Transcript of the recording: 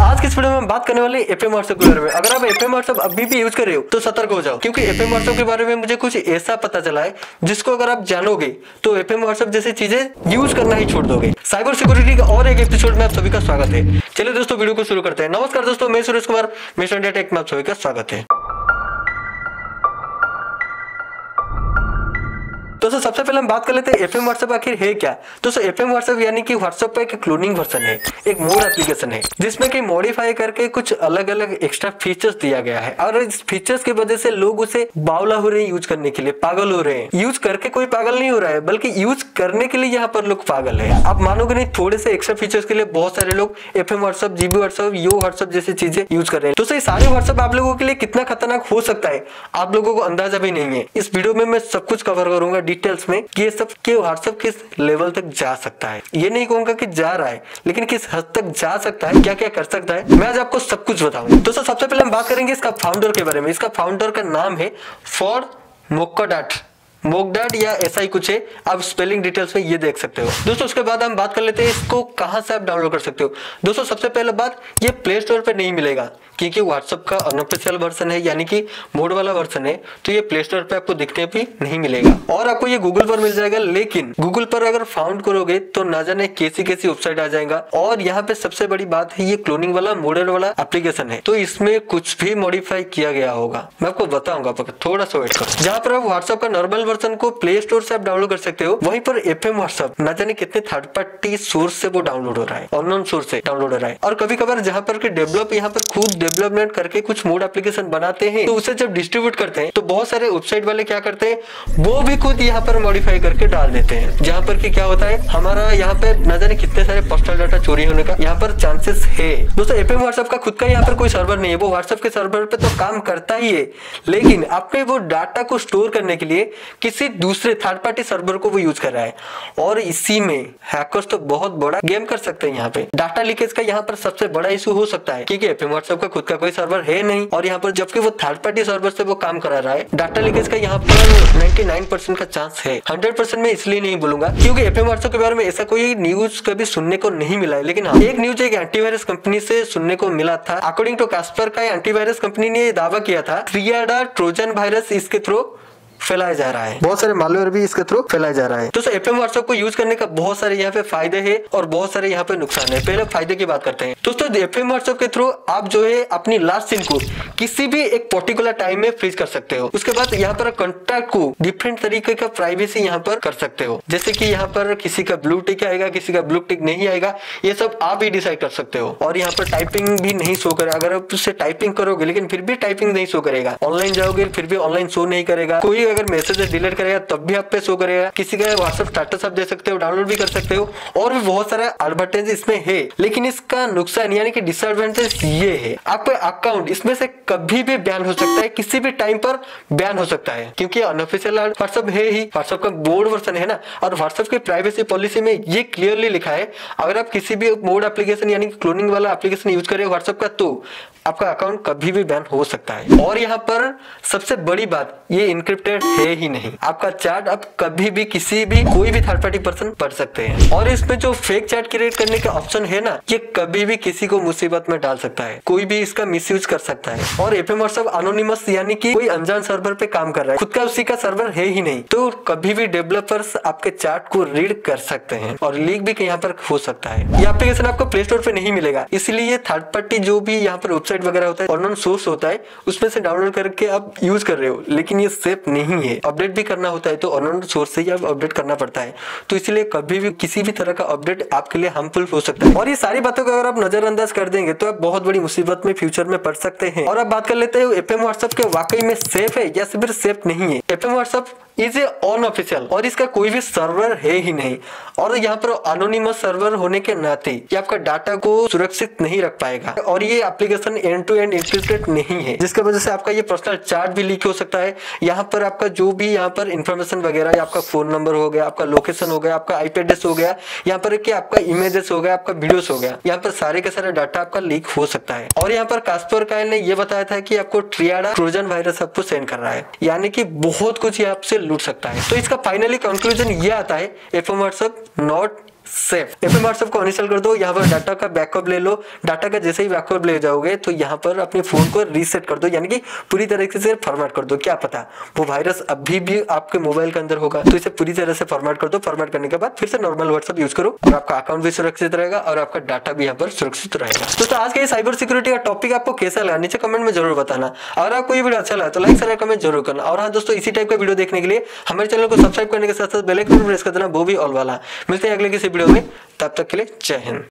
आज की इस वीडियो में हम बात करने वाले एफएम व्हाट्सएप के बारे में। अगर आप एफएम व्हाट्सएप अभी भी यूज कर रहे हो तो सतर्क हो जाओ, क्योंकि एफएम व्हाट्सएप के बारे में मुझे कुछ ऐसा पता चला है जिसको अगर आप जानोगे तो एफएम व्हाट्सएप जैसी चीजें यूज करना ही छोड़ दोगे। साइबर सिक्योरिटी का और एक एपिसोड में आप सभी का स्वागत है। चलिए दोस्तों वीडियो को शुरू करते हैं। नमस्कार दोस्तों, मैं Suresh Kumar, mission India tech में आप सभी का स्वागत है। दोस्तों सबसे पहले हम बात कर लेते हैं एफएम व्हाट्सएप आखिर है क्या। दोस्तों एफएम व्हाट्सएप यानी कि व्हाट्सएप का एक क्लोनिंग वर्जन है, एक मोड एप्लीकेशन है जिसमें कि मॉडिफाई करके कुछ अलग अलग एक्स्ट्रा फीचर्स दिया गया है और इस फीचर्स की वजह से लोग उसे बावला हो रहे हैं यूज करने के लिए, पागल हो रहे हैं। यूज करके कोई पागल नहीं हो रहा है, बल्कि यूज करने के लिए यहाँ पर लोग पागल है। आप मानोगे नहीं, थोड़े से एक्स्ट्रा फीचर्स के लिए बहुत सारे लोग एफएम व्हाट्सएप, जीबी व्हाट्सएप, यो व्हाट्सएप जैसी चीजें यूज कर रहे हैं। दोस्तों ये सारे व्हाट्सएप आप लोगों के लिए कितना खतरनाक हो सकता है आप लोगों को अंदाजा भी नहीं है। इस वीडियो में मैं सब कुछ कवर करूंगा डिटेल्स में कि सब के व्हाट्सएप किस लेवल तक जा सकता है। ये नहीं कहूंगा कि जा रहा है, लेकिन किस हद तक जा सकता है, क्या क्या कर सकता है, मैं आज आपको सब कुछ बताऊंगा। दोस्तों सबसे पहले हम बात करेंगे इसका फाउंडर के बारे में। इसका फाउंडर का नाम है फॉर्ड मोकडाट या ऐसा ही कुछ है, आप स्पेलिंग डिटेल्स में ये देख सकते हो। दोस्तों उसके बाद हम बात कर लेते हैं इसको कहां से आप डाउनलोड कर सकते हो। दोस्तों सबसे पहले बात, ये प्ले स्टोर पे नहीं मिलेगा क्योंकि व्हाट्सएप का अनऑफिशियल वर्जन है, यानी कि मोड वाला वर्जन है, तो ये प्ले स्टोर पे आपको दिखने भी नहीं मिलेगा और आपको ये गूगल पर मिल जाएगा। लेकिन गूगल पर अगर फाउंड करोगे तो ना जाने कैसी वेबसाइट आ जाएगा। और यहाँ पे सबसे बड़ी बात है, ये क्लोनिंग वाला मोडल वाला एप्लीकेशन है, तो इसमें कुछ भी मॉडिफाई किया गया होगा, मैं आपको बताऊंगा, थोड़ा सा वेट करो। जहाँ पर आप व्हाट्सएप का नॉर्मल वर्जन को प्ले स्टोर से आप डाउनलोड कर सकते हो, वहीं पर एफएम व्हाट्सएप ना जाने कितने थर्ड पार्टी सोर्स से वो डाउनलोड हो रहा है, अननोन सोर्स से डाउनलोड हो रहा है। और कभी कभार जहाँ पर डेवलप यहाँ पर खुद डेवलपमेंट करके कुछ मोड एप्लीकेशन बनाते हैं, तो उसे जब डिस्ट्रीब्यूट करते हैं तो बहुत सारे वेबसाइट वाले क्या करते हैं, वो भी खुद यहाँ पर मॉडिफाई करके डाल देते हैं। जहाँ पर कि क्या होता है, हमारा यहाँ पे न जाने कितने सारे पर्सनल डाटा चोरी होने का यहाँ पर चांसेस है। दोस्तों एफएम व्हाट्सएप का खुद का यहाँ पर कोई सर्वर नहीं है, वो व्हाट्सएप के सर्वर पे तो काम करता ही है, लेकिन अपने वो डाटा को स्टोर करने के लिए किसी दूसरे थर्ड पार्टी सर्वर को वो यूज कर रहा है। और इसी में हैकर्स तो बहुत बड़ा गेम कर सकते हैं। यहाँ पे डाटा लीकेज का यहाँ पर सबसे बड़ा इशू हो सकता है, क्योंकि एफएम व्हाट्सएप का खुद का कोई सर्वर है नहीं, और यहाँ पर जबकि वो थर्ड पार्टी सर्वर से वो काम करा रहा है। डाटा लीकेज का यहाँ पर 99% का चांस है, 100% में इसलिए नहीं बोलूंगा क्योंकि एफएम व्हाट्सएप के बारे में ऐसा कोई न्यूज कभी सुनने को नहीं मिला है। लेकिन हाँ, एक न्यूज एक एंटीवायरस कंपनी से सुनने को मिला था। अकॉर्डिंग टू कास्पर का एंटीवायरस कंपनी ने ये दावा किया था, ट्रियाडा ट्रोजन वायरस इसके थ्रू फैलाया जा रहा है, बहुत सारे मालवेयर भी इसके थ्रू फैलाया जा रहा है। तो एफएम व्हाट्सएप को यूज करने का बहुत सारे यहाँ पे फायदे हैं और बहुत सारे यहाँ पे नुकसान है। पहले फायदे की बात करते हैं। दोस्तों एफएम व्हाट्सएप के थ्रू आप जो है अपनी लास्ट सीन को किसी भी एक पर्टिकुलर टाइम में फ्रीज कर सकते हो। उसके बाद यहाँ पर कॉन्टैक्ट को डिफरेंट तरीके का प्राइवेसी यहाँ पर कर सकते हो, जैसे कि यहाँ पर किसी का ब्लू टिक आएगा, किसी का ब्लू टिक नहीं आएगा, ये सब आप ही डिसाइड कर सकते हो। और यहाँ पर टाइपिंग भी नहीं शो करेगा, अगर आप उससे टाइपिंग करोगे लेकिन फिर भी टाइपिंग नहीं शो करेगा, ऑनलाइन जाओगे फिर भी ऑनलाइन शो नहीं करेगा, कोई अगर मैसेज डिलीट करेगा तब भी आप पे शो करेगा, किसी का व्हाट्सएप स्टेटस आप दे सकते हो, डाउनलोड भी कर सकते हो, और भी बहुत सारा एडवांटेज इसमें है। लेकिन इसका नुकसान यानी कि डिसएडवांटेज ये है, आपका अकाउंट इसमें से कभी भी बैन हो सकता है, किसी भी टाइम पर बैन हो सकता है, क्योंकि अनऑफिशियल व्हाट्सएप है ही, व्हाट्सएप का बोर्ड वर्जन है ना। और व्हाट्सएप की प्राइवेसी पॉलिसी में ये क्लियरली लिखा है, अगर आप किसी भी मोड एप्लीकेशन यानी कि क्लोनिंग वाला एप्लीकेशन यूज करें व्हाट्सएप का, तो आपका अकाउंट कभी भी बैन हो सकता है। और यहाँ पर सबसे बड़ी बात, ये इनक्रिप्टेड है ही नहीं, आपका चैट आप कभी भी किसी भी कोई भी थर्ड पार्टी पर्सन पढ़ सकते हैं। और इसमें जो फेक चैट क्रिएट करने का ऑप्शन है ना, ये कभी भी किसी को मुसीबत में डाल सकता है, कोई भी इसका मिसयूज कर सकता है। और एफएम व्हाट्सएप एनोनिमस यानी कि कोई अनजान सर्वर पे काम कर रहा है, खुद का उसी का सर्वर है ही नहीं, तो कभी भी डेवलपर्स आपके चैट को रीड कर सकते हैं और लीक भी यहाँ पर हो सकता है। ये एप्लीकेशन आपको प्ले स्टोर पे नहीं मिलेगा, इसलिए थर्ड पार्टी जो भी यहाँ पर वेबसाइट वगैरह होता है, अननोन सोर्स होता है, उसमें से डाउनलोड करके आप यूज कर रहे हो, लेकिन ये सेफ नहीं है। अपडेट भी करना होता है तो अननोन सोर्स से ही आप अपडेट करना पड़ता है, तो इसलिए कभी भी किसी भी तरह का अपडेट आपके लिए हार्मफुल हो सकता है। और ये सारी बातों को अगर आप नजरअंदाज कर देंगे तो आप बहुत बड़ी मुसीबत में फ्यूचर में पड़ सकते हैं। और अब बात कर लेते हैं एफएम व्हाट्सएप के वाकई में सेफ है या सिर्फ सेफ नहीं है। FM WhatsApp is a unofficial और इसका कोई भी सर्वर है ही नहीं, और यहाँ पर एनोनिमस सर्वर होने के नाते ये आपका डाटा को सुरक्षित नहीं रख पाएगा। और ये application end to end encrypted नहीं है, जिसकी वजह से आपका ये पर्सनल चैट भी लीक हो सकता है। यहाँ पर आपका जो भी यहाँ पर इंफॉर्मेशन वगैरह, आपका फोन नंबर हो गया, आपका लोकेशन हो गया, आपका आईपी एड्रेस हो गया, यहाँ पर क्या आपका इमेजेस हो गया, आपका वीडियोस हो गया, यहाँ पर सारे के सारे डाटा आपका लीक हो सकता है। और यहाँ पर कास्पर कायल ने ये बताया था कि आपको ट्रियाडा ट्रोजन वायरस आपको सेंड कर रहा है, यानी कि बहुत कुछ ये आपसे लूट सकता है। तो इसका फाइनली कंक्लूजन ये आता है, एफएम व्हाट्सएप नॉट सेफ। अपने व्हाट्सएप को अनइंस्टॉल कर दो, यहाँ पर डाटा का बैकअप ले लो। डाटा का जैसे ही बैकअप ले जाओगे तो यहाँ पर अपने फोन को रीसेट कर दो, यानी कि पूरी तरीके से फॉर्मेट कर दो। क्या पता वो वायरस अभी भी आपके मोबाइल के अंदर होगा, तो इसे पूरी तरह से फॉर्मेट कर दो। फॉर्मेट करने के बाद फिर से नॉर्मल व्हाट्सएप यूज करो और आपका अकाउंट भी सुरक्षित रहेगा और आपका डाटा भी यहाँ पर सुरक्षित रहेगा। दोस्तों आज के साइबर सिक्योरिटी का टॉपिक आपको कैसा लगा नीचे कमेंट में जरूर बताना। और आपको ये वीडियो अच्छा लगा तो लाइक शेयर कमेंट जरूर करना। और हाँ दोस्तों, इसी टाइप का वीडियो देखने के लिए हमारे चैनल को सब्सक्राइब करने के साथ साथ बेल आइकन प्रेस कर देना, वो भी ऑल वाला। मिलते हैं अगले किसी वीडियो में, तब तक के लिए जय हिंद।